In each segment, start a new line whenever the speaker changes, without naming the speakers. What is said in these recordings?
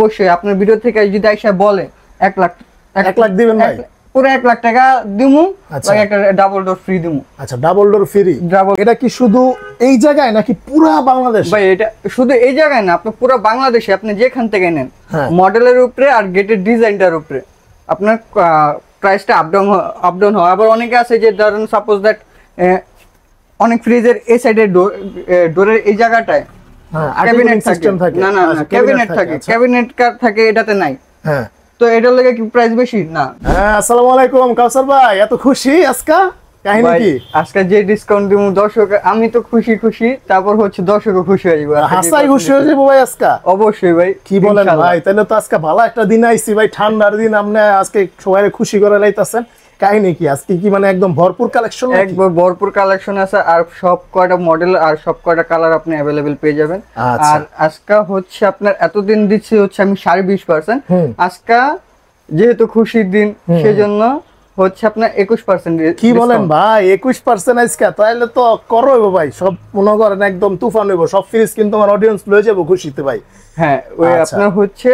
অবশ্যই আপনার ভিডিও থেকে যদি আইসা বলে 1 লাখ
1 লাখ দিবেন ভাই?
পুরো 1 লাখ টাকা দিমু,
আচ্ছা
একটা ডাবল ডোর ফ্রি দিমু।
আচ্ছা ডাবল ডোর ফ্রি। এটা কি শুধু এই জায়গায় নাকি পুরো বাংলাদেশ?
ভাই এটা শুধু এই জায়গায় না, আপনি পুরো বাংলাদেশে আপনি যেখান থেকে নেন মডেলের উপরে আর গেটের ডিজাইনটার উপরে আপনার প্রাইসটা আপ ডাউন হয়। আবার অনেকে আছে যে ধরেন সাপোজ দ্যাট অনেক ফ্রিজের এই সাইডে ডোরের এই জায়গাটায় ক্যাবিনেট থাকে, না না না ক্যাবিনেট থাকে, ক্যাবিনেট থাকে, এটাতে নাই।
হ্যাঁ,
তো এটার লাগে কি প্রাইস বেশি না?
হ্যাঁ। আসসালামু আলাইকুম কাউসার ভাই, এত খুশি আজকে কাহিনী কি?
আজকে যে ডিসকাউন্ট দিমু দর্শক, আমি তো খুশি, তারপর হচ্ছে দর্শকও খুশি হয়ে যাবে।
হাসাই খুশি হয়ে যাবো ভাই আজকে।
অবশ্যই ভাই।
কি বলেন ভাই? তাহলে তো আজকে ভালো একটা দিন আইছি ভাই, ঠান্ডার দিন। আপনি আজকে সবাই খুশি করে লাইতাছেন, কাহিনী কি? আজকে কি মানে একদম ভরপুর কালেকশন?
একবার ভরপুর কালেকশন আছে, আর সব কয়টা মডেল আর সব কয়টা কালার আপনি अवेलेबल পেয়ে যাবেন। আর আজকে হচ্ছে আপনার এতদিন দিচ্ছি হচ্ছে আমি 20%। আজকে যেহেতু খুশির দিন সেজন্য হচ্ছে আপনার 21%।
কি বলেন ভাই? 21% আজকে? তাহলে তো করবো ভাই, সব মনে করেন একদম তুফান হইব। সব ফ্রিজ কিন্তু আমার অডিয়েন্স লয়ে যাবো খুশিতে ভাই।
হ্যাঁ, ওই আপনার হচ্ছে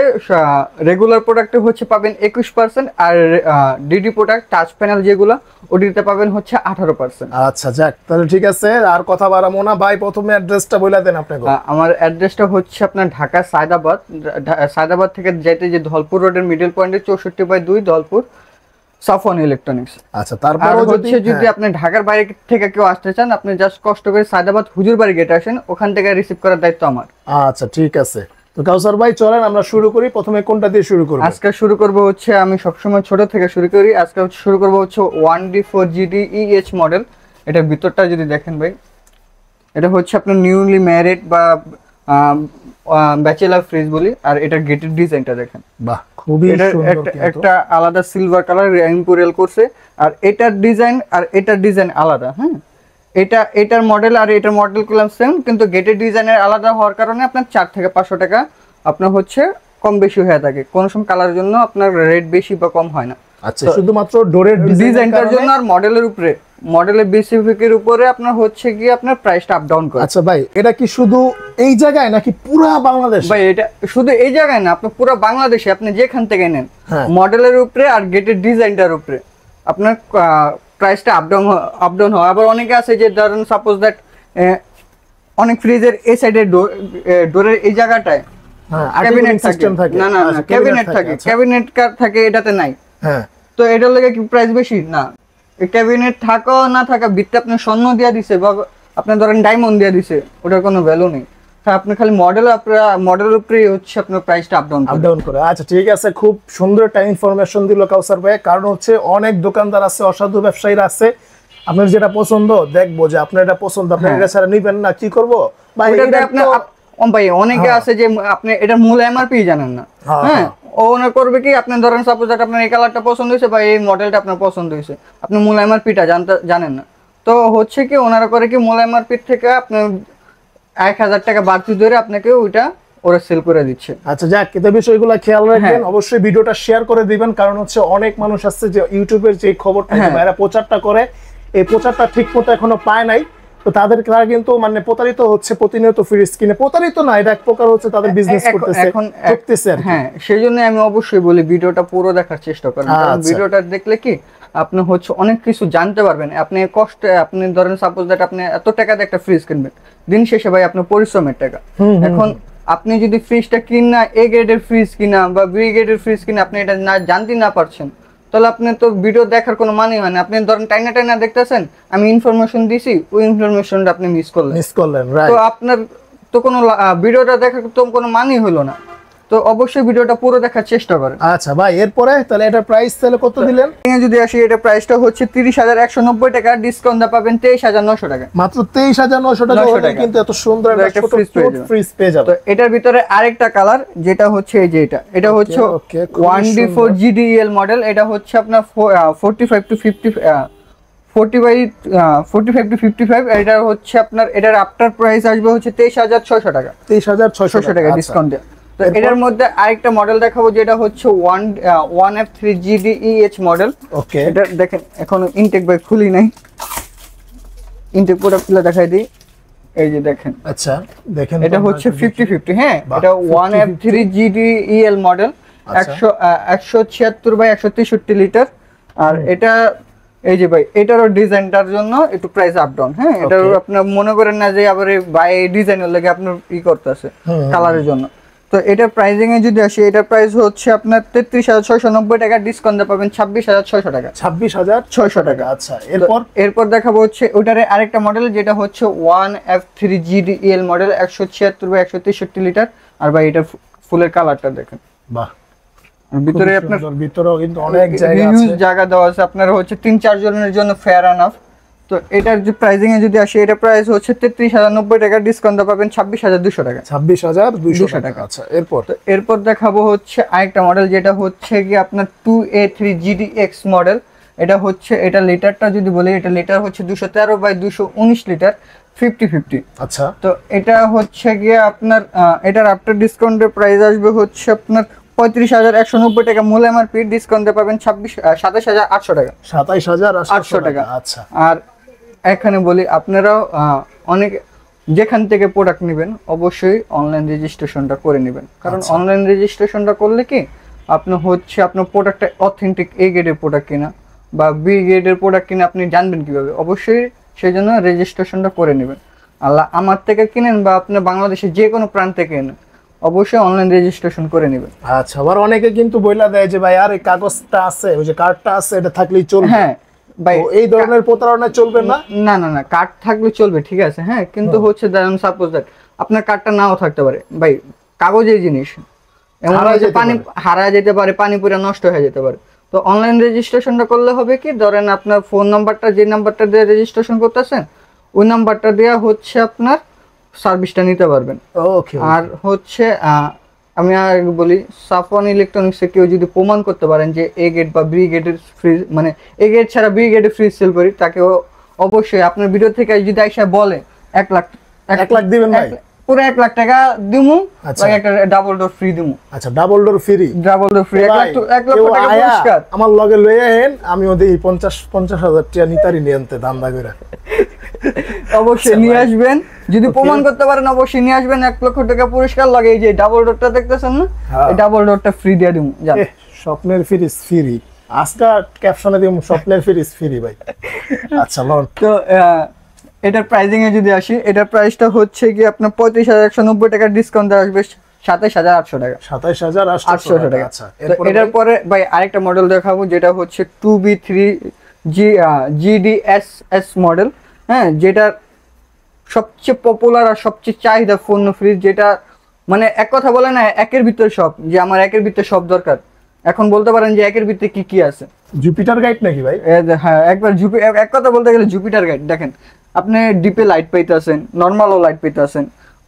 রেগুলার প্রোডাক্টে হচ্ছে পাবেন 21%, আর ডিডি প্রোডাক্ট টাচ প্যানেল যেগুলো ওটিতে পাবেন হচ্ছে 18%।
আচ্ছা যাক, তাহলে ঠিক আছে, আর কথা বাড়াবো না ভাই। প্রথমে অ্যাড্রেসটা বলে দেন আপনাকে।
আমার অ্যাড্রেসটা হচ্ছে আপনার ঢাকা সায়দাবাদ থেকে যেতে যে ধলপুর রোডের মিডল পয়েন্টে 64/2 ধলপুর সাফওয়ান ইলেকট্রনিক্স।
আচ্ছা, তারপর
যদি আপনি ঢাকার বাইরে থেকে কেউ আসতে চান, আপনি জাস্ট কষ্ট করে সায়দাবাদ হুজুরবাড়ি গেটে আসেন, ওখান থেকে রিসিভ করার দায়িত্ব আমার।
আচ্ছা ঠিক আছে, তো কাউসার ভাই চলেন আমরা শুরু করি। প্রথমে কোনটা দিয়ে শুরু করব?
আজকে শুরু করব হচ্ছে, আমি সবসময় ছোট থেকে শুরু করি, আজকে শুরু করব হচ্ছে 1D4GD EH মডেল। এটার ভিতরটা যদি দেখেন ভাই, এটা হচ্ছে আপনার নিউলি ম্যারিড বা ব্যাচেলার ফ্রিজ বলি। আর এটার গেটের ডিজাইনটা দেখেন,
বাহ খুবই সুন্দর।
একটা আলাদা সিলভার কালার ইম্পোরিয়াল করছে, আর এটার ডিজাইন আলাদা। হ্যাঁ, এটার মডেল আর এটার মডেল করলাম সেম, কিন্তু গেটের ডিজাইনের আলাদা হওয়ার কারণে আপনার 4 থেকে 500 টাকা আপনার হচ্ছে কম বেশি হয়ে থাকে। কোন সময় কালার জন্য আপনার রেট বেশি বা কম হয় না।
আচ্ছা, শুধুমাত্র ডোরের
ডিজাইনটার জন্য আর মডেলের বেসিফিকের উপরে আপনার হচ্ছে কি আপনার প্রাইসটা আপ ডাউন করে।
আচ্ছা ভাই, এটা কি শুধু এই জায়গায় নাকি পুরো বাংলাদেশ?
ভাই এটা শুধু এই জায়গায় না, আপনি পুরো বাংলাদেশে আপনি যেখান থেকে নেন মডেলের উপরে আর গেটের ডিজাইনটার উপরে আপনার প্রাইসটা আপ ডাউন হয়। আবার অনেকে আছে যে ধরেন সাপোজ দ্যাট অনেক ফ্রিজের এই সাইডে ডোরের এই জায়গাটায় ক্যাবিনেট থাকে, না না না ক্যাবিনেট থাকে, এটাতে নাই।
হ্যাঁ,
তো এটার লাগে কি প্রাইস বেশি না? ক্যাবিনেট থাকা না থাকা, ভিতরে আপনি স্বর্ণ দিয়া দিছে বা আপনি ধরেন ডায়মন্ড দিয়া দিছে, ওটার কোনো ভ্যালু নেই। আপনি খালি মডেলের উপরে হচ্ছে আপনার প্রাইসটা আপ ডাউন করে।
আচ্ছা ঠিক আছে, খুব সুন্দর একটা ইনফরমেশন দিল কাউসার ভাই। কারণ হচ্ছে অনেক দোকানদার আছে, অসাধু ব্যবসায়ীরা আছে, আপনার যেটা পছন্দ দেখবো যে আপনার এটা পছন্দ, আপনি এটা ছাড়া নিবেন না, কি করবো ভাই?
ভাই অনেকে আছে যে আপনি এটা মূল এমআরপি জানেন না। হ্যাঁ, ও ওনা করবে কি, আপনি ধরেন সাপোজ দ্যাট আপনার এই কালারটা পছন্দ হয়েছে বা এই মডেলটা আপনার পছন্দ হয়েছে, আপনি মূল এমআরপিটা জানেন না। তো হচ্ছে কি ওনারা করে কি, মূল এমআরপি থেকে আপনার 1000 টাকা বাড়তি ধরে আপনাকে ওইটা ওরা সেল করে দিচ্ছে।
আচ্ছা যাক, এই বিষয়গুলো খেয়াল রাখবেন। অবশ্যই ভিডিওটা শেয়ার করে দিবেন, কারণ হচ্ছে অনেক মানুষ আছে যে ইউটিউবের যে খবরটা এরা প্রচারটা করে, এই প্রচারটা ঠিক মতো এখনো পায় নাই। তো তারা কিন্তু মানে প্রতারিত হচ্ছে, প্রতিনিয়ত ফ্রিজ কিনে। প্রতারিত না, এটা এক প্রকার হচ্ছে তাদের বিজনেস করতেছে।
হ্যাঁ, সেই জন্য আমি অবশ্যই বলি ভিডিওটা পুরো দেখার চেষ্টা করেন। ভিডিওটা দেখলে কি আপনি হচ্ছে অনেক কিছু জানতে পারবেন। আপনি আপনি ধরেন সাপোজ দ্যাট আপনি এত টাকা দিয়ে একটা ফ্রিজ কিনবেন, দিন শেষে ভাই আপনার পরিশ্রমের টাকা। এখন আপনি যদি ফ্রিজটা কিনা এ গ্রেডের ফ্রিজ কিনা বা বি গ্রেডের ফ্রিজ কিনা আপনি এটা না জানতে না পারছেন, তাহলে আপনি তো ভিডিও দেখার কোনো মানে হয় না। আপনি ধরেন টাইনা দেখতেছেন, আমি ইনফরমেশন দিছি, ওই ইনফরমেশনটা আপনি মিস করলেন, তো আপনার তো কোনো ভিডিওটা দেখার তো কোনো মানেই হলো না। তো অবশ্যই ভিডিওটা পুরো দেখার চেষ্টা করেন।
আচ্ছা ভাই, এরপরে তাহলে এটা প্রাইস তাহলে কত দিলেন?
যদি আসি, এটা প্রাইসটা হচ্ছে 30,190 টাকা, ডিসকাউন্ট পাবেন 23,900 টাকা।
মাত্র 23,900 টাকা হলে কিন্তু এত সুন্দর একটা ফ্রিজ পেয়ে যাবেন।
তো এটার ভিতরে আরেকটা কালার যেটা হচ্ছে এই যে এটা হচ্ছে 1D4GDEL মডেল। এটা হচ্ছে আপনার 45 to 55। এটা হচ্ছে আপনার এটার আফটার প্রাইস আসবে হচ্ছে 23,600 টাকা।
23,600
টাকা ডিসকাউন্ট। তো এটার মধ্যে আরেকটা মডেল দেখাবো যেটা হচ্ছে 1F3GD EH মডেল।
ওকে,
এটা দেখেন এখনো ইনটেক বাই খুলি নাই, ইনটেক পুরো খুলে দেখাই দিই। এই যে দেখেন,
আচ্ছা দেখেন
এটা হচ্ছে 50-50, হ্যাঁ এটা 1F3 GDEL মডেল, 176/163 লিটার। আর এটা এই যে ভাই, এটারও ডিজাইনটার জন্য একটু প্রাইস আপ ডাউন, হ্যাঁ এটার আপনার মনে করেন না যে আবার ভাই ডিজাইনের লাগে আপনার করতেছে কালারের জন্য। তো এটা প্রাইসিং এ যদি আসি, এটা প্রাইস হচ্ছে আপনার 33,690 টাকা, ডিসকাউন্টে পাবেন 26,600 টাকা।
26,600 টাকা। আচ্ছা
এরপর দেখাবো হচ্ছে ওটারে আরেকটা মডেল, যেটা হচ্ছে 1F3 GDEL মডেল, 176/163 লিটার। আর ভাই এটা ফুলের কালারটা দেখেন,
বাহ,
ভিতরে আপনার
ভিতরেও কিন্তু অনেক
জায়গা দেওয়া আছে, আপনার হচ্ছে 3-4 জনের জন্য ফেয়ার এনাফ। তো এটার যে প্রাইসিং এ যদি আসে, এটা প্রাইস হচ্ছে 33,090 টাকা, ডিসকাউন্টে পাবেন 26,200 টাকা।
26,200 টাকা। আচ্ছা
এরপর দেখাবো হচ্ছে আরেকটা মডেল, যেটা হচ্ছে কি আপনার 2A3 GDX মডেল। এটা হচ্ছে, এটা লিটারটা যদি বলি, এটা লিটার হচ্ছে 213/219 লিটার, 50-50।
আচ্ছা
তো এটা হচ্ছে গিয়ে আপনার এটার আফটার ডিসকাউন্টের প্রাইস আসবে হচ্ছে আপনার 35,190 টাকা, মূল এমআরপি, ডিসকাউন্টে পাবেন 27,800 টাকা।
27,800 টাকা। আচ্ছা,
আর এখানে বলি, আপনারাও অনেক যেখান থেকে প্রোডাক্ট নেবেন অবশ্যই অনলাইন রেজিস্ট্রেশনটা করে নেবেন, কারণ অনলাইন রেজিস্ট্রেশনটা করলে কি আপনি হচ্ছে আপনার প্রোডাক্টটা অথেন্টিক এ গ্রেডের প্রোডাক্ট কিনা বা বি গ্রেডের প্রোডাক্ট কিনা আপনি জানবেন কিভাবে, অবশ্যই সেই জন্য রেজিস্ট্রেশনটা করে নেবেন। আল্লাহ আমার থেকে কিনেন বা আপনার বাংলাদেশের যে কোনো প্রান্তে কিনেন, অবশ্যই অনলাইন রেজিস্ট্রেশন করে নেবেন।
আচ্ছা, আবার অনেকে কিন্তু বইলা দেয় যে ভাই আর এই কাগজটা আছে, ওই যে কার্ডটা আছে, এটা থাকলেই চলবে।
হ্যাঁ ভাই,
এই ধরনের প্রতারণা চলবে না।
না না না, কার্ড থাকলে চলবে, ঠিক আছে, হ্যাঁ কিন্তু হচ্ছে ধরুন সাপোজ দ্যাট আপনার কার্ডটা নাও থাকতে পারে, ভাই কাগজের জিনিস এমন পানি হারায় যেতে পারে, পানি পুরো নষ্ট হয়ে যেতে পারে। তো অনলাইন রেজিস্ট্রেশনটা করলে হবে কি, ধরেন আপনার ফোন নাম্বারটা, যে নাম্বারটা দিয়ে রেজিস্ট্রেশন করতেছেন, ওই নাম্বারটা দেওয়া হচ্ছে আপনার সার্ভিসটা নিতে পারবেন।
ওকে।
আর হচ্ছে আমি আর বলি, সাফওয়ান ইলেকট্রনিক্সে কেউ যদি প্রমাণ করতে পারেন যে এ গেট বা বি গেটের ফ্রিজ, মানে এ গেট ছাড়া বি গেটের ফ্রিজ সেল করি, তাকে অবশ্যই আপনার ভিডিও থেকে যদি আইসা বলে 1 লাখ
দিবেন ভাই,
পুরো 1 লাখ টাকা দিমু, ভাই একটা ডাবল ডোর ফ্রি দিমু।
আচ্ছা, ডাবল ডোর ফ্রি,
1 লক্ষ টাকা পুরস্কার
আমার লগে লয়ে আহেন, আমি ওদের 50,000 টাকা নিতারি নিয়ে আনতে দান্দা করে।
অবশ্যই নিয়ে আসবেন, যদি প্রমাণ করতে পারেন অবশ্যই নিয়ে আসবেন। 1 লক্ষ টাকা পুরস্কার লাগে, এই যে ডাবল ডোরটা দেখতেছেন না, এই ডাবল ডোরটা ফ্রি দিয়ে দিমু।
স্বপ্নের ফ্রিজ ফ্রি, আজকে ক্যাপশনে দিমু স্বপ্নের ফ্রিজ ফ্রি ভাই। আচ্ছা লন।
তো এটার প্রাইসিং এ যদি আসি, এটার প্রাইসটা হচ্ছে কি আপনার 35,190 টাকা, ডিসকাউন্ট আসবে 27,800 টাকা।
27,800 টাকা। আচ্ছা,
এটার পরে ভাই আরেকটা মডেল দেখাবো, যেটা হচ্ছে 2B3 GDSS মডেল, হ্যাঁ যেটা সবচেয়ে পপুলার আর সবচেয়ে চাহিদাপূর্ণ ফ্রিজ, যেটা মানে এক কথা বলে না একের ভিতরে সব, যে আমার একের ভিতরে সব দরকার। এখন বলতে পারেন যে একের ভিতরে কি কি আছে,
জুপিটার গাইড নাকি ভাই?
হ্যাঁ একবার এক কথা বলতে গেলে জুপিটার গাইড। দেখেন আপনি ডিপে লাইট পাইতেছেন, নর্মালও লাইট পাইতেছেন,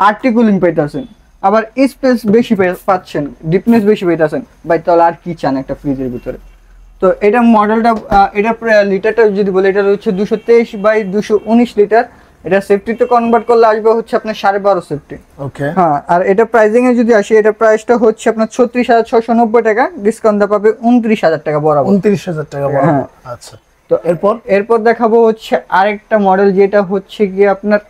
আরটি কুলিং পাইতেছেন, আবার স্পেস বেশি পাচ্ছেন, ডিপনেস বেশি পাইতেছেন, ভাই তাহলে আর কি চান একটা ফ্রিজের ভিতরে। তো এটা মডেলটা, এটা লিটারটা যদি বলি, এটা হচ্ছে 223/219 লিটার। এটা সেফটিতে কনভার্ট করলে আসবে হচ্ছে আপনার 12.5 সেফটি।
ওকে। হ্যাঁ,
আর এটা প্রাইসিং এ যদি আসি, এটা প্রাইসটা হচ্ছে আপনার 36,690 টাকা, ডিসকাউন্ট পাবে 29,000 টাকা বরাবর।
29,000 টাকা বরাবর। আচ্ছা,
তো এরপর দেখাবো হচ্ছে আরেকটা মডেল, যেটা হচ্ছে কি আপনার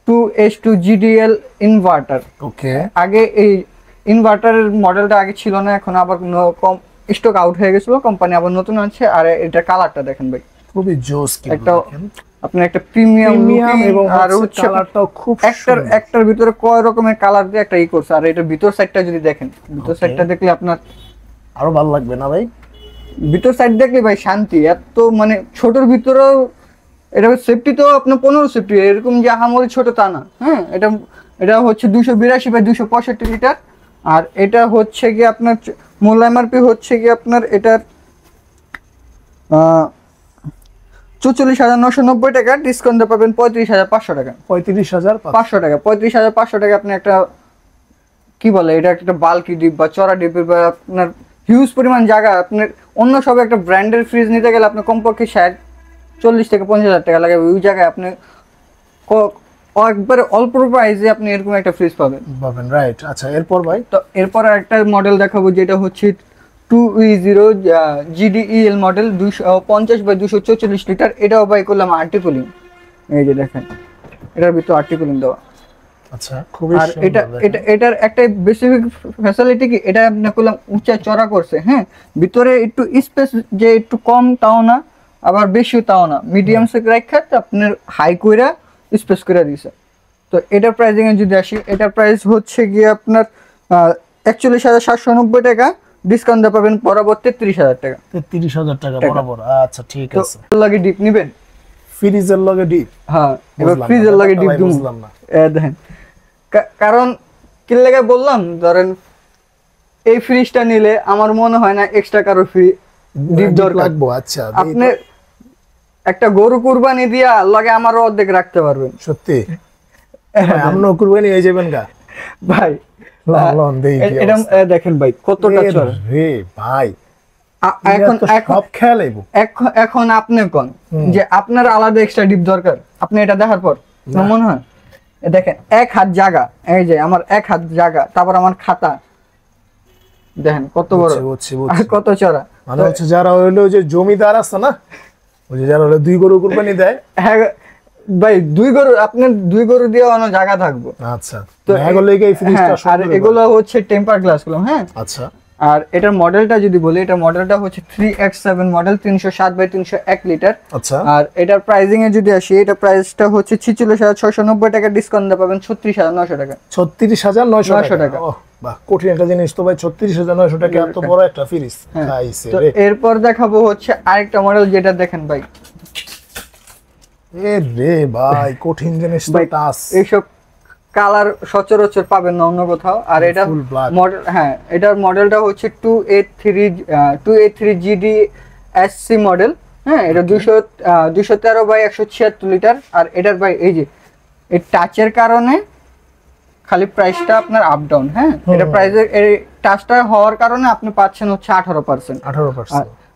2H2 GDL ইনভার্টার।
ওকে।
আগে এই ইনভার্টারের মডেলটা আগে ছিল না, এখন আবার কম স্টক আউট হয়ে গেছিল, কোম্পানি আবার নতুন আছে। আর এটা কালারটা দেখেন ভাই,
খুবই জোস,
একটা আপনার একটা প্রিমিয়াম
এবং আর হচ্ছে কালারটাও খুব
একটার ভিতরে কয় রকমের কালার দিয়ে একটা করছে। আর এটা ভিতর সাইডটা যদি দেখেন, ভিতর সাইডটা দেখলে আপনার
আরো ভালো লাগবে না ভাই?
ভিতর সাইড দেখলে ভাই শান্তি, এত মানে ছোটর ভিতরেও এটা সেফটি তো আপনার 15 সেফটি, এরকম যে আহামরি ছোট তা না। হ্যাঁ, এটা হচ্ছে 282/265 লিটার। আর এটা হচ্ছে কি আপনার মূল এমআরপি হচ্ছে কি আপনার এটার 44,990 টাকা, ডিসকাউন্টে পাবেন 35,500 টাকা।
35,500
টাকা। 35,500 টাকা আপনি একটা কি বলে, এটা একটা বাল্কি ডিপ বা চড়া ডিপের বা আপনার হিউজ পরিমাণ জায়গা, আপনার অন্য সব একটা ব্র্যান্ডের ফ্রিজ নিতে গেলে আপনার কমপক্ষে 40 থেকে 50,000 টাকা লাগে, ওই জায়গায় আপনি একবারে অল্প প্রাইসে আপনি এরকম একটা ফ্রিজ পাবেন।
রাইট। আচ্ছা, এরপর ভাই,
তো এরপর একটা মডেল দেখাবো, যেটা হচ্ছে 2E0 GDEL মডেল, 250/244 লিটার। এটাও বাই করলাম আরটি কুলিং। এই যে দেখেন এটার ভিতরে আর্টিকুলিং দেওয়া।
আচ্ছা, খুবই
আর
সুন্দর।
এটার একটা বেসিক ফ্যাসিলিটি কি, এটা আপনি করলাম উঁচা চড়া করছে, হ্যাঁ, ভিতরে একটু স্পেস যে একটু কম তাও না, আবার বেশিও তাও না, মিডিয়াম সে রাখা আপনার হাই কইরা স্পেস করে দিছে। তো এটার প্রাইসিং এ যদি আসি, এটার প্রাইস হচ্ছে গিয়ে আপনার 41,790 টাকা, ডিসকাউন্ট দিয়ে পাবেন বরাবর 33,000 টাকা।
33,000 টাকা বরাবর। আচ্ছা ঠিক আছে।
তো লাগে ডিপ নেবেন,
ফ্রিজের লগে ডিপ।
হ্যাঁ, এবার ফ্রিজের লাগে ডিপ বুঝলাম না দেখেন, কারণ কি লাগে বললাম, ধরেন এই ফ্রিজটা নিলে আমার মনে হয় না এক্সট্রা কারো ফ্রি ডিপ দরকার লাগবে। আচ্ছা, আপনি একটা গরু কুরবানি দিয়া লাগে আমারও অর্ধেক রাখতে পারবেন। সত্যি
আমরাও কুরবানি হয়ে যাবেন গা
ভাই।
লন দেই
এটা দেখেন ভাই কতটা চড়া রে ভাই। এখন সব খেলাইব। এখন আপনি কোন যে আপনার আলাদা এক্সট্রা ডিপ দরকার, আপনি এটা দেখার পর মনে হয় দেখেন 1 হাত জায়গা, এই যে আমার 1 হাত জায়গা, তারপর আমার খাতা দেখেন কত বড় আর কত চড়া।
মানে হচ্ছে যারা হইলো যে জমিদার আছে না, ওই যে যারা হলো 2 গরু কুরবানি দেয়,
হ্যাঁ ভাই 2 গরু, আপনার 2 গরু দিয়ে অন্য জায়গা থাকবো।
আচ্ছা, তো এগুলো এই ফ্রিজটা
আর এগুলো হচ্ছে টেম্পার গ্লাস গুলো, হ্যাঁ।
আচ্ছা,
আর এটার মডেলটা যদি বলি, এটা মডেলটা হচ্ছে 3X7 মডেল, 307/301 লিটার।
আচ্ছা,
আর এটার প্রাইসিং এ যদি আসি, এটা প্রাইসটা হচ্ছে 46,690 টাকা, ডিসকাউন্ট দিয়ে পাবেন 36,900 টাকা।
36,900 টাকা। বাহ, কঠিন একটা জিনিস তো ভাই, 36,900 টাকা এত বড় একটা ফ্রিজ খাইছে রে।
এরপর দেখাবো হচ্ছে আরেকটা মডেল, যেটা দেখেন ভাই,
এ রে ভাই কঠিন জিনিস তো টাচ।
এইসব কালার সচরাচর পাবেন না অন্য কোথাও। আর এটা মডেল, হ্যাঁ, এটার মডেলটা হচ্ছে 283 GD-SC মডেল, হ্যাঁ। এটা 213/176 লিটার। আর এটার ভাই এই যে এই টাচের কারণে খালি প্রাইসটা আপনার আপ ডাউন, হ্যাঁ। এটা প্রাইসের এই টাচটা হওয়ার কারণে আপনি পাচ্ছেন হচ্ছে 18%।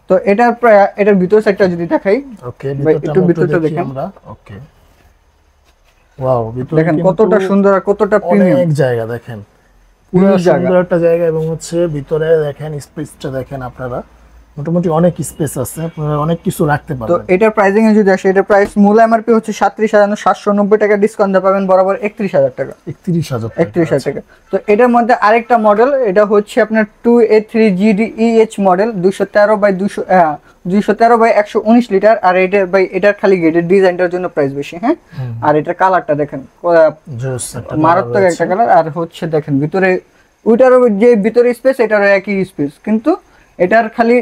তো এটার ভিতর সাইডটা যদি দেখাই,
ওকে, একটু ভিতরটা দেখেন আমরা। ওকে, ওয়াও, ভিতরে
দেখেন কতটা সুন্দর আর কতটা প্রিমিয়াম।
অনেক জায়গা দেখেন, পুরো সুন্দর একটা জায়গা। এবং হচ্ছে ভিতরে দেখেন স্পেসটা দেখেন আপনারা, মোটামুটি অনেক স্পেস আছে, আপনারা অনেক কিছু রাখতে পারবেন।
তো এটার প্রাইসিং এ যদি আসে, এটার প্রাইস মূল এমআরপি হচ্ছে 37,790 টাকা, ডিসকাউন্ট পাবেন বরাবর 31,000 টাকা। 31,000 টাকা। তো এটার মধ্যে আরেকটা মডেল, এটা হচ্ছে আপনার 2A3 GD-EH মডেল, 213/119 লিটার। আর এটার খালি গেটের ডিজাইনটার জন্য প্রাইস বেশি, হ্যাঁ। আর এটার কালারটা দেখেন মারাত্মক একটা কালার। আর হচ্ছে দেখেন ভিতরে ওইটারও যে ভিতরে স্পেস, এটারও একই স্পেস, কিন্তু এটার খালি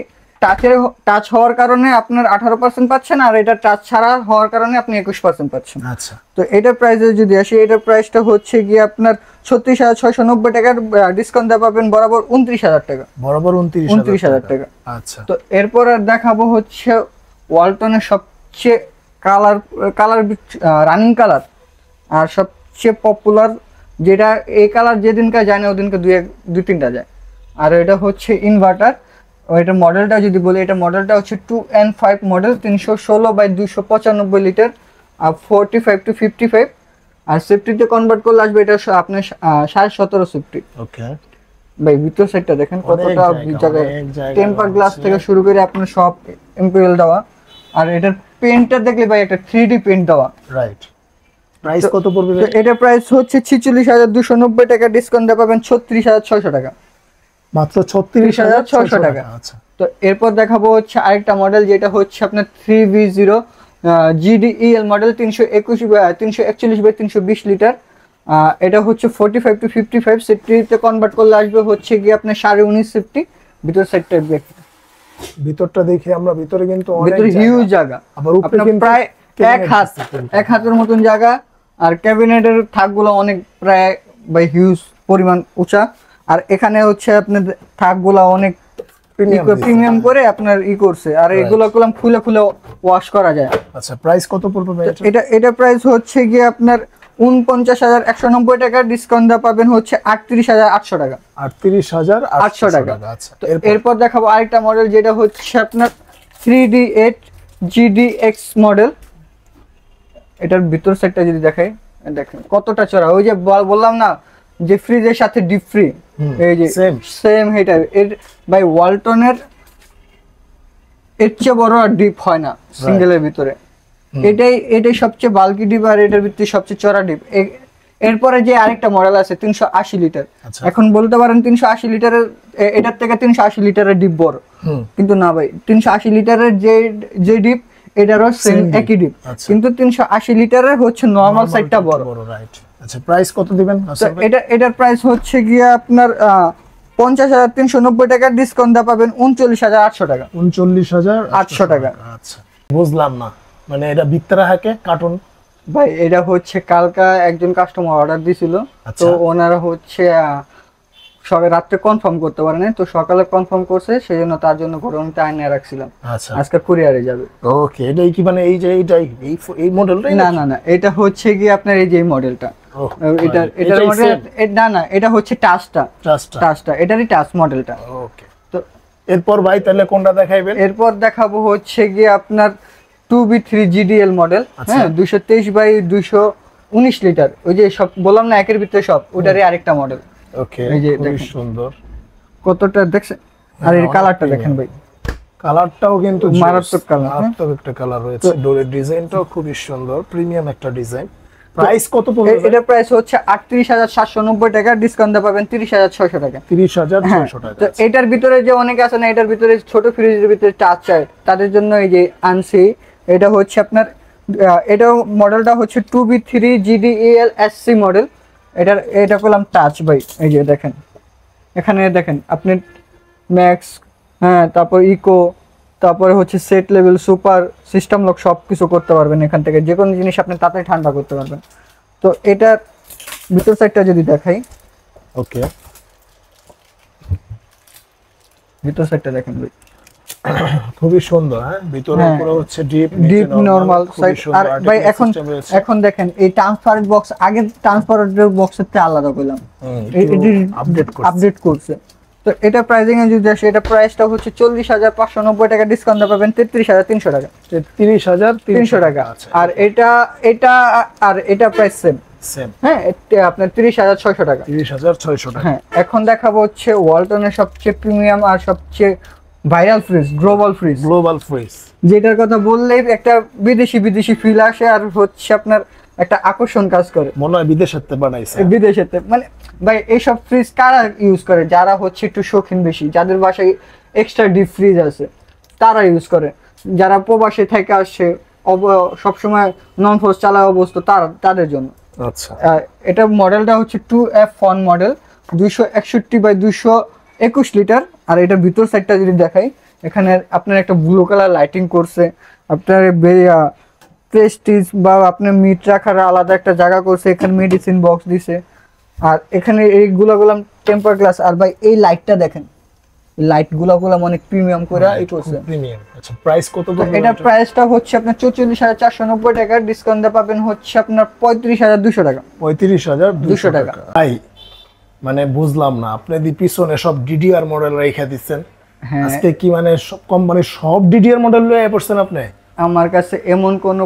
টাচ হওয়ার কারণে আপনার 18% পাচ্ছেন, আর এটা টাচ ছাড়া হওয়ার কারণে আপনি 21% পাচ্ছেন।
আচ্ছা,
তো এটার প্রাইসে যদি আসি, এটার প্রাইসটা হচ্ছে গিয়ে আপনার 36,690 টাকার, ডিসকাউন্ট দিয়ে পাবেন বরাবর 29,000 টাকা।
বরাবর
29,000 টাকা।
আচ্ছা,
তো এরপর আর দেখাবো হচ্ছে ওয়ালটনের সবচেয়ে রানিং কালার আর সবচেয়ে পপুলার, যেটা এই কালার যেদিনকে যায় না ওদিনকে 2-3টা যায়। আর এটা হচ্ছে ইনভার্টার। এটার মডেলটা যদি বলি, এটা মডেলটা হচ্ছে 2N5 মডেল, 316/295 লিটার, আর 45-55। আর সেফটিতে কনভার্ট করলে আসবে এটা আপনার 17.5 সেফটি।
ওকে
ভাই, ভিতর সাইডটা দেখেন কতটা জায়গায়, টেম্পার গ্লাস থেকে শুরু করে আপনার সব ইম্পেরিয়াল দেওয়া। আর এটার পেইন্টটা দেখলে ভাই একটা 3D পেইন্ট দেওয়া।
রাইট, প্রাইস কত পড়বে?
এটা প্রাইস হচ্ছে 46,290 টাকা, ডিসকাউন্ট দিয়ে পাবেন 36,600 টাকা।
মাত্র 36,600 টাকা। আচ্ছা,
তো এরপর দেখাবো হচ্ছে আরেকটা মডেল, যেটা হচ্ছে আপনার 3V0 GD-EL মডেল, 341/320 লিটার। এটা হচ্ছে 45-55 সেফটিতে কনভার্ট করলে আসবে হচ্ছে গিয়ে আপনার 19.5 সেফটি। ভিতর সাইডটা
ভিতরটা দেখে আমরা, ভিতরে কিন্তু অনেক
হিউজ জায়গা,
আবার উপরে কিন্তু
প্রায় এক হাতের মতন জায়গা। আর ক্যাবিনেটের থাকগুলো অনেক প্রায় বাই হিউজ পরিমাণ উঁচা। আর এখানে হচ্ছে আপনার থাকগুলো অনেক প্রিমিয়াম করে আপনার করছে। আর এগুলো কলম খুলে ওয়াশ করা যায়।
আচ্ছা, প্রাইস কত পড়বে
এটা প্রাইস হচ্ছে গিয়ে আপনার 49,190 টাকা, ডিসকাউন্ট দা পাবেন হচ্ছে 38,800 টাকা।
38,800 টাকা। আচ্ছা,
এরপর দেখাবো আরেকটা মডেল, যেটা হচ্ছে আপনার 3D8 GDX মডেল। এটার ভিতর সাইডটা যদি দেখাই, দেখেন কতটা চড়া। ওই যে বললাম না যে ফ্রিজের সাথে ডিপ ফ্রি, এই যে সেম এর ভাই ওয়ালটনের এর চেয়ে বড় আর ডিপ হয় না সিঙ্গেলের ভিতরে। এটাই সবচেয়ে বাল্কি ডিপ আর এটার ভিতরে সবচেয়ে চড়া ডিপ। এরপরে যে আরেকটা মডেল আছে 380 লিটার, এখন বলতে পারেন 380 লিটারের এটার থেকে 380 লিটারের ডিপ বড়, কিন্তু না ভাই 380 লিটারের যে ডিপ এটারও সেম একই ডিপ, কিন্তু 380 লিটারের হচ্ছে নরমাল সাইজটা বড়।
রাইট। আচ্ছা প্রাইস কত দিবেন?
এটার প্রাইস হচ্ছে গিয়ে আপনার 50,390 টাকা, ডিসকাউন্ট দা পাবেন 39,800 টাকা।
39,800 টাকা। আচ্ছা বুঝলাম না, মানে এটা ভিতরে হাকে কার্টুন
ভাই এটা হচ্ছে কালকা একজন কাস্টমার অর্ডার দিছিল, তো ওনারা হচ্ছে সবে রাত্রে কনফার্ম করতে পারে না, তো সকালে কনফার্ম করছে, সেজন্য তার জন্য গরমটা আইনে রাখছিলাম।
আচ্ছা
আজকে কুরিয়ারে যাবে।
ওকে, এটাই কি মানে এই যে এই মডেলটাই?
না এটা হচ্ছে কি আপনার এই যে মডেলটা, এটার মডেল না এটা হচ্ছে টাচটা এটারই টাচ মডেলটা।
ওকে, তো এরপর ভাই তাহলে কোনটা দেখাইবেন?
এরপর দেখাবো হচ্ছে কি আপনার 2B3 GDL মডেল, হ্যাঁ 223/219 লিটার, ওই যে সব বললাম না একের ভিতরে সব, ওটারই আরেকটা মডেল।
ওকে, খুব সুন্দর,
কতটা দেখছেন, আর এর কালারটা দেখেন ভাই,
কালারটাও কিন্তু
মারাত্মক কালার,
মারাত্মক একটা কালার রয়েছে, ডোরের ডিজাইনটাও খুবই সুন্দর, প্রিমিয়াম একটা ডিজাইন। প্রাইস কত পড়বে?
এটার প্রাইস হচ্ছে 38,790 টাকা, ডিসকাউন্ট পাবেন 30,600 টাকা।
30,600 টাকা।
তো এটার ভিতরে যে অনেকে আছে না, এটার ভিতরে ছোট ফ্রিজের ভিতরে টাচ চাই, তাদের জন্য এই যে আনসি, এটা হচ্ছে আপনার এটা মডেলটা হচ্ছে 2B3 GDEL SC মডেল, এটা করলাম টাচ ভাই, এই যে দেখেন এখানে দেখেন আপনি ম্যাক্স, হ্যাঁ তারপর ইকো, তারপরে হচ্ছে set level, super, system lock সব কিছু করতে পারবেন এখান থেকে, যে কোনো জিনিস আপনি তাড়াতাড়ি ঠান্ডা করতে পারবেন। তো এটার ভিতর সাইডটা যদি দেখাই,
ওকে
ভিতর সাইডটা দেখেন ভাই,
খুবই সুন্দর, হ্যাঁ ভিতরে পুরো হচ্ছে ডিপ
নরমাল সাইজ। আর ভাই এখন দেখেন এই ট্রান্সপারেন্ট বক্স, আগে ট্রান্সপারেন্ট বক্সের থেকে আলাদা করলাম, আপডেট করছে। তো এটা প্রাইসিং এ যদি আসে, এটা প্রাইসটা হচ্ছে 40,590 টাকা, ডিসকাউন্ট পাবেন 33,300 টাকা।
33,300
টাকা। আর এটা প্রাইস সেম, হ্যাঁ আপনার 30,600 টাকা।
30,600 টাকা।
হ্যাঁ এখন দেখাবো হচ্ছে ওয়ালটনের সবচেয়ে প্রিমিয়াম আর সবচেয়ে ভাইরাল ফ্রিজ, গ্লোবাল ফ্রিজ, যেটার কথা বললেই একটা বিদেশি ফিল আসে, আর হচ্ছে আপনার একটা আকর্ষণ কাজ করে,
মনে হয় বিদেশেতে বানাইছে।
বিদেশেতে মানে ভাই এইসব ফ্রিজ কারা ইউজ করে? যারা হচ্ছে একটু শৌখিন বেশি, যাদের বাসায় এক্সট্রা ডিপ ফ্রিজ আছে তারা ইউজ করে, যারা প্রবাসে থেকে আসে সবসময় নন ফোর্স চালা অবস্থা তাদের জন্য।
আচ্ছা,
এটা মডেলটা হচ্ছে 2F1 মডেল, 261/221 লিটার। আর এটা ভিতর সাইডটা যদি দেখাই, এখানে আপনার একটা ব্লু কালার লাইটিং করছে, আপনার প্রেস্টিজ বা আপনার মিট রাখার আলাদা একটা জায়গা করছে, এখানে মেডিসিন বক্স দিছে, আর এখানে এইগুলা টেম্পার গ্লাস। আর ভাই এই লাইটটা দেখেন, লাইট গুলা অনেক প্রিমিয়াম করে এই করছে,
প্রিমিয়াম। আচ্ছা প্রাইস কত?
এটা প্রাইসটা হচ্ছে আপনার 44,490 টাকা, ডিসকাউন্ট পাবেন হচ্ছে আপনার 35,200 টাকা।
35,200 টাকা। ভাই মানে বুঝলাম না, আপনি দি পিছনে সব ডিডিআর মডেল রেখে দিচ্ছেন, আজকে কি মানে সব কোম্পানি সব ডিডিআর মডেল লয়ে পড়ছেন আপনি?
আমার কাছে এমন কোন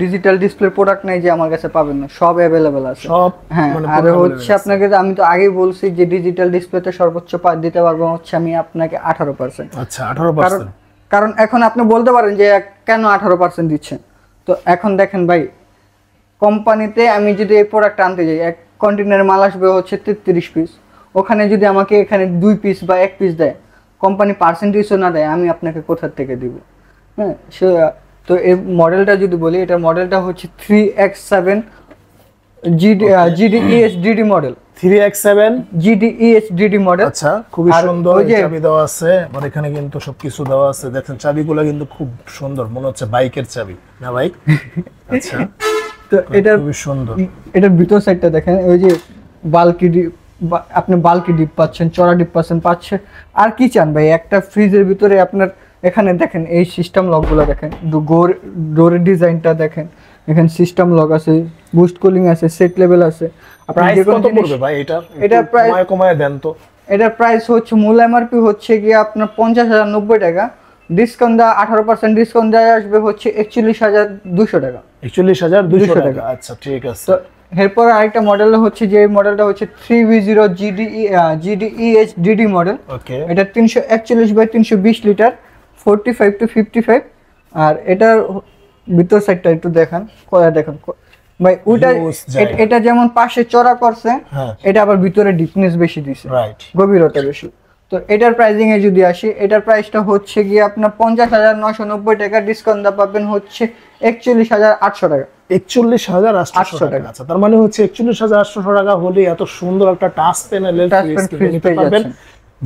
ডিজিটাল ডিসপ্লে প্রোডাক্ট নাই যে আমার কাছে পাবেন না, সব अवेलेबल আছে সব। হ্যাঁ আর হচ্ছে আপনাকে আমি তো আগেই বলছি যে ডিজিটাল ডিসপ্লেতে সর্বোচ্চ দিতে পারবো হচ্ছে আমি আপনাকে 18%।
আচ্ছা 18%।
কারণ এখন আপনি বলতে পারেন যে কেন 18% দিচ্ছেন, তো এখন দেখেন ভাই, কোম্পানিতে আমি যদি এই প্রোডাক্ট আনতে যাই, এক কন্টেনারে মাল আসবে হচ্ছে 33 পিস, ওখানে যদি আমাকে এখানে 2 পিস বা 1 পিস দেয়, কোম্পানি পার্সেন্টেজও না দেয়, আমি আপনাকে কোথা থেকে দিব? হ্যাঁ তো এই মডেলটা যদি বলি, এটা মডেলটা হচ্ছে 3X7 GDEHDD model,
3X7
GDEHDD model.
আচ্ছা খুবই সুন্দর, চাবি দেওয়া আছে, আর এখানে কিন্তু সবকিছু দেওয়া আছে, দেখেন চাবিগুলো কিন্তু খুব সুন্দর, মনে হচ্ছে বাইকের চাবি না ভাই? আচ্ছা
তো এটা
খুবই সুন্দর।
এটার ভিতর সাইডটা দেখেন, ওই যে আপনি বাল্কি ডিপ পাচ্ছেন, চড়া ডিপ পাচ্ছেন, আর কি চান ভাই? একটা ফ্রিজের ভিতরে আপনার এখানে দেখেন এই সিস্টেম লকগুলো দেখেন, ডোরের ডিজাইনটা দেখেন, এখানে সিস্টেম লক আছে, বুস্ট কুলিং আছে, সেট লেভেল আছে।
প্রাইস কত পড়বে ভাই এটা?
এটা প্রাইস
কমায় দেন তো।
এটার প্রাইস হচ্ছে মূল এমআরপি হচ্ছে কি আপনার 50,090 টাকা, ডিসকাউন্ট দেওয়া 18% ডিসকাউন্ট দেওয়া আসবে হচ্ছে 41,200 টাকা।
41,200 টাকা। আচ্ছা ঠিক আছে।
তো এরপর আরেকটা মডেল হচ্ছে, যে মডেলটা হচ্ছে 3V0 GDEHDD মডেল।
ওকে,
এটা 341/320 লিটার, 45 to 55। আর এটার ভিতর সাইডটা একটু দেখান, করে দেখেন ভাই। ওইটা এটা যেমন পাশে চড়া করছে, এটা আবার ভিতরে ডিপনেস বেশি দিছে,
রাইট,
গভীরতা বেশি। তো এটার প্রাইসিং এ যদি আসি, এটার প্রাইসটা হচ্ছে গিয়ে আপনার 50,990 টাকা, ডিসকাউন্ট দা পাবেন হচ্ছে 41,800 টাকা।
41,800 টাকা। আচ্ছা, তার মানে হচ্ছে 41,800 টাকা হলে এত সুন্দর একটা টাচ প্যানেলের ফ্রিজ নিতে পারবেন,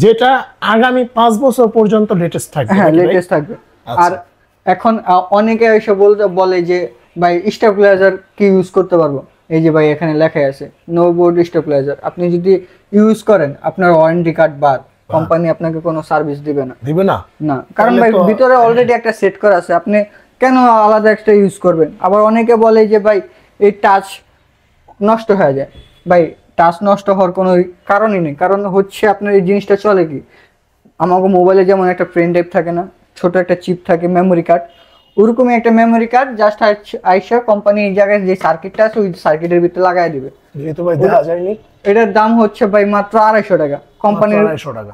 যেটা আগামী 5 বছর পর্যন্ত লেটেস্ট থাকবে।
হ্যাঁ, লেটেস্ট থাকবে। আর এখন অনেকে এসে বলে যে ভাই স্টেবিলাইজার কি ইউজ করতে পারবো? এই যে ভাই এখানে লেখা আছে নো বোর্ড স্টেবিলাইজার। আপনি যদি ইউজ করেন, আপনার ওয়ারেন্টি কার্ড বাদ, কোম্পানি আপনাকে কোনো সার্ভিস দিবে না। না, কারণ ভাই ভিতরে অলরেডি একটা সেট করা আছে, আপনি কেন আলাদা একটা ইউজ করবেন? আবার অনেকে বলে যে ভাই এই টাচ নষ্ট হয়ে যায়। ভাই টাচ নষ্ট হওয়ার কোনো কারণই নেই। কারণ হচ্ছে আপনার এই জিনিসটা চলে কি, আমাকে মোবাইলে যেমন একটা পেন ড্রাইভ থাকে না, ছোট একটা চিপ থাকে, মেমোরি কার্ড, ওরকমই একটা মেমোরি কার্ড জাস্ট আইসা কোম্পানি এই জায়গায় যে সার্কিটটা আছে ওই সার্কিটের ভিতরে লাগাই দিবে।
যেহেতু ভাই দেখা যায়নি,
এটার দাম হচ্ছে ভাই মাত্র 250 টাকা।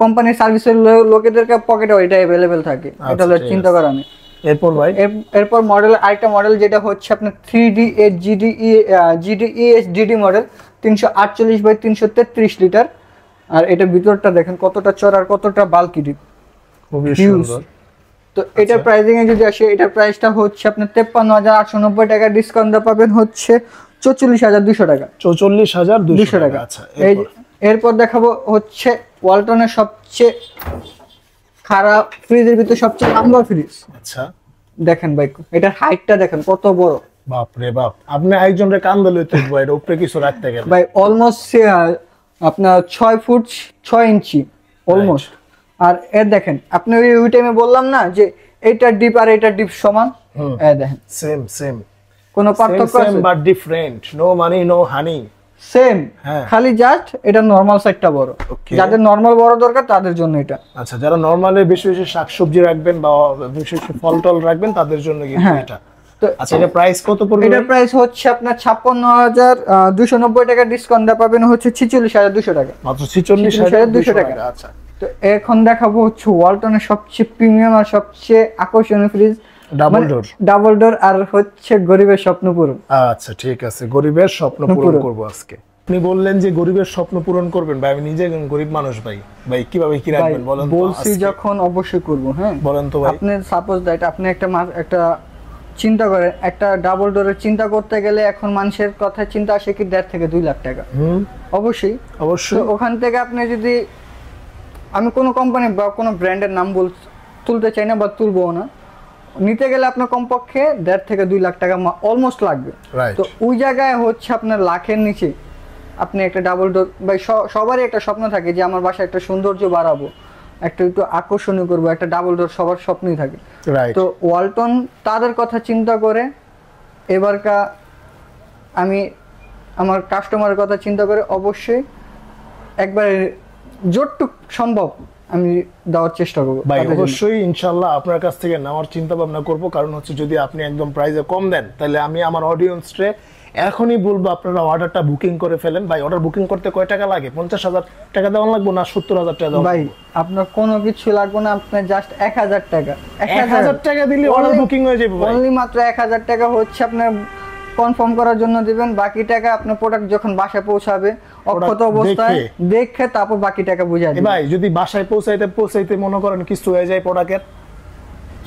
কোম্পানির সার্ভিসের লোকেদেরকে পকেটে ওইটা অ্যাভেলেবেল থাকে, এটা হলো চিন্তা করা নেই।
এরপর ভাই
এরপর মডেল আরেকটা মডেল যেটা হচ্ছে আপনার 3D8 GDEHDD মডেল, 348/333 লিটার। আর এটা ভিতরটা দেখেন কতটা চড়ার, কতটা বাল্কি ডিপ,
খুবই সুন্দর।
তো এটার প্রাইসিং এ যদি আসে, এটার প্রাইসটা হচ্ছে আপনার 53,890 টাকা, ডিসকাউন্ট পাবেন হচ্ছে 44,200 টাকা।
44,200 টাকা। আচ্ছা,
এরপর দেখাবো হচ্ছে ওয়ালটনের সবচেয়ে খারাপ ফ্রিজের ভিতরে সবচেয়ে লম্বা ফ্রিজ।
আচ্ছা,
দেখেন ভাই এটার হাইটটা দেখেন কত বড়।
বাপ রে বাপ, আপনি একজনের কান্দে লইতে ভাই, এর উপরে কিছু রাখতে গেলে
ভাই অলমোস্ট আপনার 6 ফুট 6 ইঞ্চি অলমোস্ট। আর এর দেখেন আপনি ওই টাইমে বললাম না যে এটা ডিপ আর এটা ডিপ সমান, দেখেন
সেম
কোনো পার্থক্য আছে?
But different, no money no honey,
same, খালি জাস্ট এটা নরমাল সাইজটা বড়। যাদের নরমাল বড় দরকার তাদের জন্য এটা।
আচ্ছা, যারা নরমালি বেশি বেশি শাকসবজি রাখবেন বা বেশি বেশি ফল টল রাখবেন তাদের জন্য কিন্তু এটা। তো আচ্ছা, এটা প্রাইস কত পড়বে?
এটার প্রাইস হচ্ছে আপনার 56,290 টাকা, ডিসকাউন্ট পাবেন হচ্ছে 46,200 টাকা,
মাত্র 46,200 টাকা। আচ্ছা,
তো এখন দেখাবো হচ্ছে ওয়ালটনের সবচেয়ে প্রিমিয়াম আর সবচেয়ে আকর্ষণীয় ফ্রিজ, ডাবল ডোর আর হচ্ছে গরিবের স্বপ্ন পূরণ।
আচ্ছা, ঠিক আছে, গরিবের স্বপ্ন পূরণ করব আজকে। আপনি বললেন যে গরিবের স্বপ্ন পূরণ করবেন, ভাই আমি নিজে গরিব মানুষ ভাই, কিভাবে কি রাখবেন বলেন?
বলছি যখন অবশ্যই করব। হ্যাঁ,
বলেন তো ভাই।
আপনি সাপোজ দ্যাট আপনি একটা চিন্তা করেন, একটা ডাবল ডোরের চিন্তা করতে গেলে এখন মানুষের কথা চিন্তা আসে কি 1.5 থেকে 2 লাখ টাকা। অবশ্যই ওখান থেকে আপনি যদি, আমি কোনো কোম্পানি বা কোনো ব্র্যান্ডের নাম তুলতে চাই না বা তুলবো না, নিতে গেলে আপনার কমপক্ষে 1.5 থেকে 2 লাখ টাকা অলমোস্ট লাগবে। তো ওই জায়গায় হচ্ছে আপনার লাখের নিচে আপনি একটা ডাবল ডোর, ভাই সবারই একটা স্বপ্ন থাকে যে আমার বাসায় একটা সৌন্দর্য বাড়াবো, একটু আকর্ষণীয় করবো, একটা ডাবল ডোর সবার স্বপ্নই থাকে। তো ওয়ালটন তাদের কথা চিন্তা করে এবারকা আমি আমার কাস্টমারের কথা চিন্তা করে অবশ্যই একবারে যতটুক সম্ভব আমি দেওয়ার চেষ্টা করবো
ভাই। অবশ্যই ইনশাআল্লাহ আপনার কাছ থেকে নেওয়ার চিন্তা ভাবনা করবো, কারণ হচ্ছে যদি আপনি একদম প্রাইসে কম দেন তাহলে আমি আমার অডিয়েন্সরে এখনই বলবো আপনারা অর্ডারটা বুকিং করে ফেলেন। ভাই অর্ডার বুকিং করতে কয় টাকা লাগে? 50,000 টাকা দেওয়া লাগবে না 70,000 টাকা দেওয়া?
ভাই আপনার কোনো কিছু লাগবে না, আপনার জাস্ট 1,000 টাকা।
1,000 টাকা দিলে অর্ডার বুকিং হয়ে যাবে।
অনলি মাত্র 1,000 টাকা হচ্ছে আপনার কনফার্ম করার জন্য দিবেন। বাকি টাকা আপনার প্রোডাক্ট যখন বাসায় পৌঁছাবে অক্ষত অবস্থায় দেখে তারপর বাকি টাকা বুঝিয়ে দিবেন।
ভাই যদি বাসায় পৌঁছাইতে মনে করেন কিছু হয়ে যায়, প্রোডাক্টের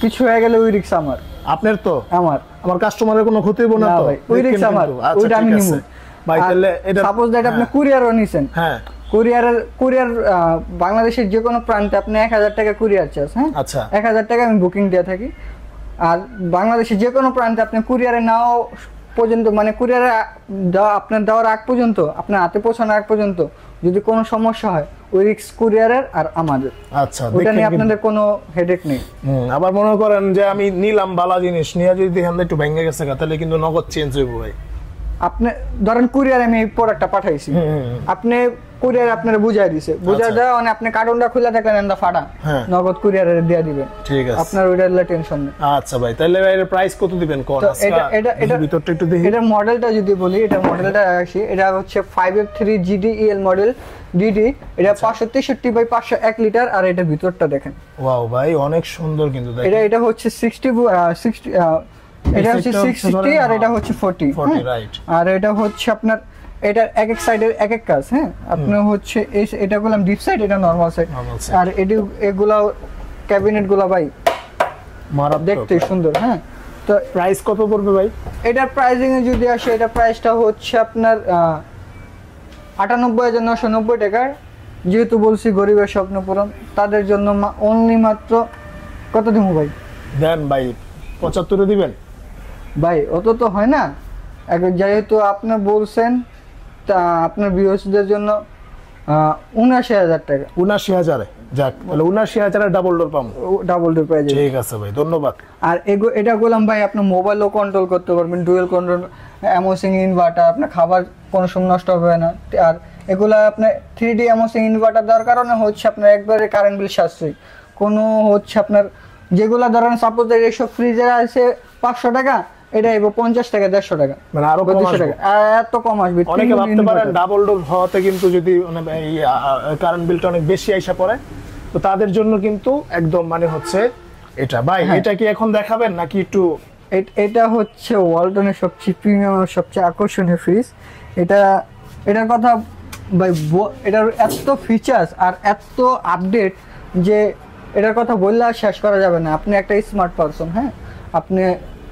কিছু হয়ে গেলে ওই রিস্ক আমার।
আপনার তো আমার কাস্টমারের কোনো ক্ষতি হবে না তো?
ওই রিস্ক আমার, ওইটা আমি নিব।
ভাই তাহলে এটা
সাপোজ দ্যাট আপনি কুরিয়ারও নিছেন,
হ্যাঁ
কুরিয়ার বাংলাদেশের যে কোনো প্রান্তে আপনি 1,000 টাকা কুরিয়ার চার্জ। হ্যাঁ,
আচ্ছা
1,000 টাকা আমি বুকিং দিয়ে থাকি। আর বাংলাদেশের যে কোনো প্রান্তে আপনি কুরিয়ারে নাও পর্যন্ত, মানে কুরিয়ারে আপনার দেওয়ার আগ পর্যন্ত, আপনার হাতে পৌঁছানোর আগ পর্যন্ত যদি কোনো সমস্যা হয় ওই রিস্ক কুরিয়ারের আর আমাদের।
আচ্ছা,
ওটা নিয়ে আপনাদের কোনো হেডেক নেই।
আবার মনে করেন যে আমি নিলাম বালা জিনিস নিয়ে যদি দেখেন একটু ভেঙে গেছে তাহলে কিন্তু নগদ চেঞ্জ হইব। ভাই
আপনি ধরেন কুরিয়ারে আমি এই প্রোডাক্টটা পাঠাইছি, আপনি কুরিয়ার আপনারা বুঝাই দিছে, বুঝাই দেওয়া মানে আপনি কার্টুনটা খুলে দেখলেন এন্ডা ফাটা, নগদ কুরিয়ারে দিয়ে দিবেন।
ঠিক আছে,
আপনার ওইটার টেনশন নেই।
আচ্ছা ভাই তাহলে এর প্রাইস কত দিবেন কোন?
এটা
ভিতরটা একটু দেখি।
এটা মডেলটা যদি বলি, এটা মডেলটা আসি, এটা হচ্ছে 5F3 GDEL মডেল DD, এটা 563/501 লিটার। আর এটা ভিতরটা দেখেন,
ওয়াও ভাই অনেক সুন্দর কিন্তু দেখেন।
এটা হচ্ছে 60 এটা হচ্ছে 60 আর এটা হচ্ছে 40,
রাইট।
আর এটা হচ্ছে আপনার এটার এক এক সাইডের এক এক কাজ। হ্যাঁ, আপনার হচ্ছে এটা বললাম ডিপ সাইড, এটা নরমাল সাইড। আর এগুলা ক্যাবিনেট গুলা ভাই দেখতে সুন্দর। হ্যাঁ, তো
প্রাইস কত পড়বে ভাই?
এটার প্রাইসিং এ যদি আসে, এটা প্রাইসটা হচ্ছে আপনার 98,990 টাকা। যেহেতু বলছি গরিবের স্বপ্ন পূরণ, তাদের জন্য অনলি মাত্র কত দিব ভাই?
দেন ভাই 75 দিবেন
ভাই, অত তো হয় না। যেহেতু আপনি বলছেন, তা আপনার ভিউয়ার্সদের জন্য 79,000 টাকা।
79,000 যাক, তাহলে 79,000 ডাবল ডোর পাবো।
Double door price.
ঠিক আছে ভাই, ধন্যবাদ।
আর এটা বললাম ভাই, আপনি মোবাইলও কন্ট্রোল করতে পারবেন, ডুয়েল কন্ট্রোল, এমওসিং ইনভার্টার, আপনার খাবার কোনো সময় নষ্ট হবে না। আর এগুলা আপনার 3D এমওসিং ইনভার্টার দেওয়ার কারণে হচ্ছে আপনার একবারে কারেন্ট বিল সাশ্রয়ী। কোনো হচ্ছে আপনার যেগুলা ধরেন সাপোজ এইসব ফ্রিজের আছে 500 টাকা, এটা এবার 50 টাকা 150 টাকা,
মানে আরো 200 টাকা,
এত কম আসবে।
অনেকে ভাবতে পারেন ডাবল ডোর হওয়াতে কিন্তু যদি কারেন্ট বিলটা অনেক বেশি আইসা পড়ে, তো তাদের জন্য কিন্তু একদম মানে হচ্ছে এটা। ভাই এটা কি এখন দেখাবেন নাকি একটু?
এটা হচ্ছে ওয়ালটনের সবচেয়ে প্রিমিয়াম আর সবচেয়ে আকর্ষণীয় ফ্রিজ। এটার কথা ভাই, এটার এত ফিচার্স আর এত আপডেট যে এটার কথা বললে আর শেষ করা যাবে না। আপনি একটা স্মার্ট পারসন, হ্যাঁ, আপনি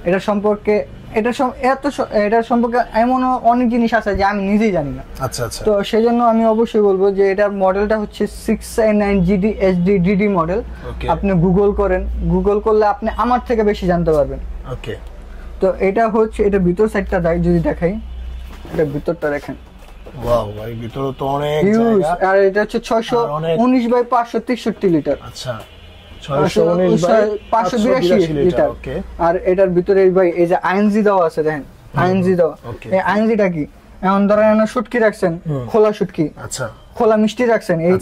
এটার সম্পর্কে এটার সম্পর্কে এমন অনেক জিনিস আছে যে আমি নিজেই জানি না।
আচ্ছা আচ্ছা।
তো সেই জন্য আমি অবশ্যই বলবো যে এটার মডেলটা হচ্ছে 699GD HD DD মডেল। আপনি গুগল করেন, গুগল করলে আপনি আমার থেকে বেশি জানতে পারবেন।
ওকে।
তো এটা হচ্ছে, এটা ভিতর সাইডটা যদি দেখাই, এটা ভিতরটা দেখেন।
ওয়াও ভাই, ভিতরে তো অনেক
হিউজ।
জায়গা।
আর এটা হচ্ছে 619 বাই 563 লিটার।
আচ্ছা, 619 বাই
582 লিটার।
ওকে।
আর এটার ভিতরে ভাই এই যে আইএনজি দেওয়া আছে, দেখেন আইএনজি দেওয়া। এই আইএনজিটা কি? এমন ধরেন শুটকি রাখছেন, খোলা শুটকি,
আচ্ছা,
খোলা মিষ্টি রাখছেন এই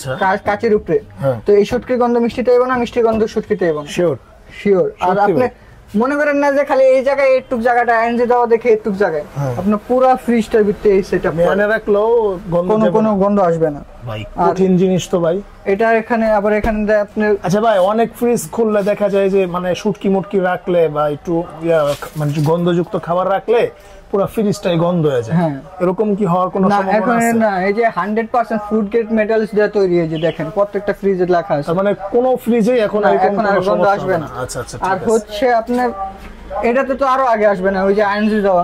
কাচের উপরে, তো এই শুটকির গন্ধ মিষ্টিতে এবো না, মিষ্টির গন্ধ শুটকিতে এবো না।
Sure
sure. আর আপনি মনে করেন না যে খালি এই জায়গায় একটু জায়গাটা আইএনজি দেওয়া দেখে একটু জায়গায়, আপনার পুরো ফ্রিজটার ভিতরে এই সেটআপ
মেনে রাখলেও
কোনো গন্ধ আসবে না
ভাই। কঠিন জিনিস তো ভাই
এটা। এখানে আবার এখানে আপনি,
আচ্ছা ভাই, অনেক ফ্রিজ খুললে দেখা যায় যে মানে শুটকি মুটকি রাখলে বা একটু মানে গন্ধযুক্ত খাবার রাখলে পুরো ফ্রিজটাই গন্ধ হয়ে যায়। এরকম কি হওয়ার কোনো সম্ভাবনা আছে?
না, এই যে 100% ফুড গ্রেড মেটালস দিয়ে তৈরি, এই যে দেখেন প্রত্যেকটা ফ্রিজে লেখা আছে।
মানে কোনো ফ্রিজেই এখন
আর গন্ধ আসবে না।
আচ্ছা আচ্ছা।
আর হচ্ছে আপনার এটাতে তো আরো আগে আসবে না, ওই যে আইএনজি দেওয়া।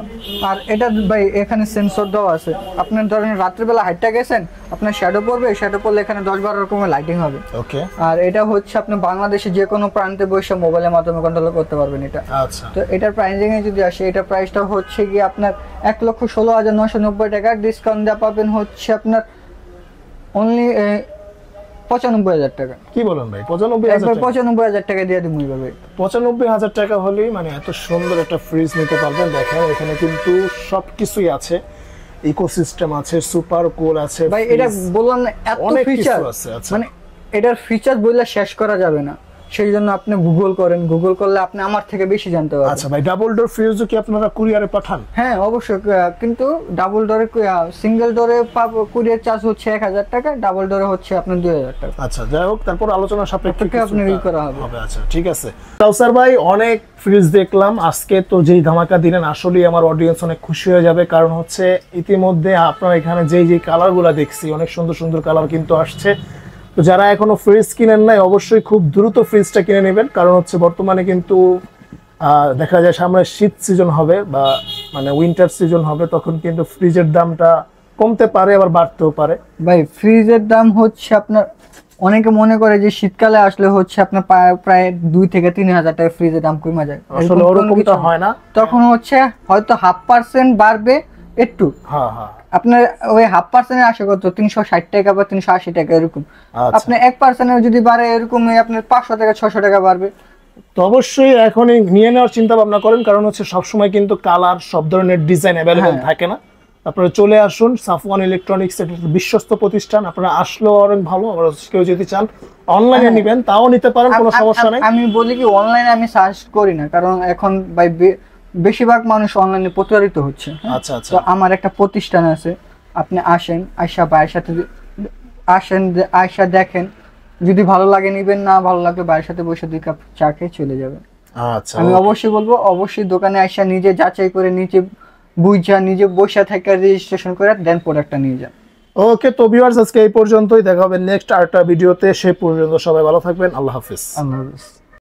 আর এটা ভাই এখানে সেন্সর দেওয়া আছে। আপনার ধরেন রাত্রিবেলা হাইটটা গেছেন, আপনার শ্যাডো পড়বে, শ্যাডো পড়লে এখানে 10-12 রকমের লাইটিং হবে।
ওকে।
আর এটা হচ্ছে আপনি বাংলাদেশে যে কোনো প্রান্তে বসে মোবাইলের মাধ্যমে কন্ট্রোল করতে পারবেন এটা।
আচ্ছা।
তো এটার প্রাইসিং এ যদি আসে, এটা প্রাইসটা হচ্ছে কি আপনার 1,16,990 টাকা। ডিসকাউন্ট দেওয়া পাবেন হচ্ছে আপনার অনলি 95,000 টাকা।
কি বলেন ভাই? 95,000
টাকা দিয়ে দিই ভাবে।
95,000 টাকা হলেই মানে এত সুন্দর একটা ফ্রিজ নিতে পারবেন। দেখেন এখানে কিন্তু সবকিছুই আছে, ইকোসিস্টেম আছে, সুপার কুল আছে
ভাই। এটা বললাম না, এত ফিচার মানে এটার ফিচার বললে শেষ করা যাবে না। সেই জন্য আপনি গুগল করেন, গুগল করলে আপনি আমার থেকে বেশি জানতে পারবেন।
আচ্ছা ভাই, ডাবল ডোর ফ্রিজও কি আপনারা কুরিয়ারে পাঠান?
হ্যাঁ অবশ্যই, কিন্তু ডাবল ডোরে, সিঙ্গেল ডোরে কুরিয়ার চার্জ হচ্ছে 1,000 টাকা, ডাবল ডোরে হচ্ছে আপনার 2,000 টাকা।
আচ্ছা, যাই হোক, তারপর আলোচনা সাপেক্ষে
আপনি ই করা হবে।
আচ্ছা ঠিক আছে। কাউসার ভাই, অনেক ফ্রিজ দেখলাম আজকে, তো যেই ধামাকা দিলেন আসলেই আমার অডিয়েন্স অনেক খুশি হয়ে যাবে। কারণ হচ্ছে ইতিমধ্যে আপনার এখানে যেই কালারগুলো দেখছি, অনেক সুন্দর সুন্দর কালার কিন্তু আসছে। তো যারা এখনো ফ্রিজ কিনেন নাই, অবশ্যই খুব দ্রুত ফ্রিজটা কিনে নেবেন। কারণ হচ্ছে বর্তমানে কিন্তু দেখা যায় সামনে শীত সিজন হবে বা মানে উইন্টার সিজন হবে, তখন কিন্তু ফ্রিজের দামটা কমতে পারে, আবার বাড়তেও পারে।
ভাই ফ্রিজের দাম হচ্ছে আপনার, অনেকে মনে করে যে শীতকালে আসলে হচ্ছে আপনার প্রায় 2 থেকে 3,000 টাকা ফ্রিজের দাম কমে যায়।
আসলে ওরকমটা হয় না।
তখন হচ্ছে হয়তো 0.5% বাড়বে একটু। আপনার ওই 0.5% আসে কত 360 টাকা বা 380 টাকা এরকম। আপনি 1% যদি বাড়ে, এরকম আপনার 500 টাকা 600 টাকা বাড়বে।
তো অবশ্যই এখনই নিয়ে নেওয়ার চিন্তা ভাবনা করেন। কারণ হচ্ছে সবসময় কিন্তু কালার, সব ধরনের ডিজাইন অ্যাভেলেবেল থাকে না। আপনারা চলে আসুন, সাফওয়ান ইলেকট্রনিক্স একটা বিশ্বস্ত প্রতিষ্ঠান। আপনারা আসলেও অনেক ভালো। আবার কেউ যদি চান অনলাইনে নেবেন, তাও নিতে পারেন, কোনো সমস্যা নেই।
আমি বলি কি, অনলাইনে আমি সার্চ করি না, কারণ এখন ভাই বেশিরভাগ মানুষ অনলাইনে প্রতারিত হচ্ছে।
আচ্ছা আচ্ছা।
তো আমার একটা প্রতিষ্ঠান আছে, আপনি আসেন, আয়শা ভাইয়ের সাথে আসেন, আয়শা দেখেন, যদি ভালো লাগে নিবেন, না ভালো লাগলে ভাইয়ের সাথে বসে 2 কাপ চা খেয়ে চলে যাবেন।
আচ্ছা,
আমি অবশ্যই বলবো অবশ্যই দোকানে আসা নিজে যাচাই করে নিজে বুঝা নিজে বসে থেকে রেজিস্ট্রেশন করে দেন প্রোডাক্টটা নিয়ে যান।
ওকে, তো ভিউয়ার্স আজকে এই পর্যন্তই, দেখা হবে নেক্সট আরেকটা ভিডিওতে। সে পর্যন্ত সবাই ভালো থাকবেন, আল্লাহ হাফেজ।
আল্লাহ হাফেজ।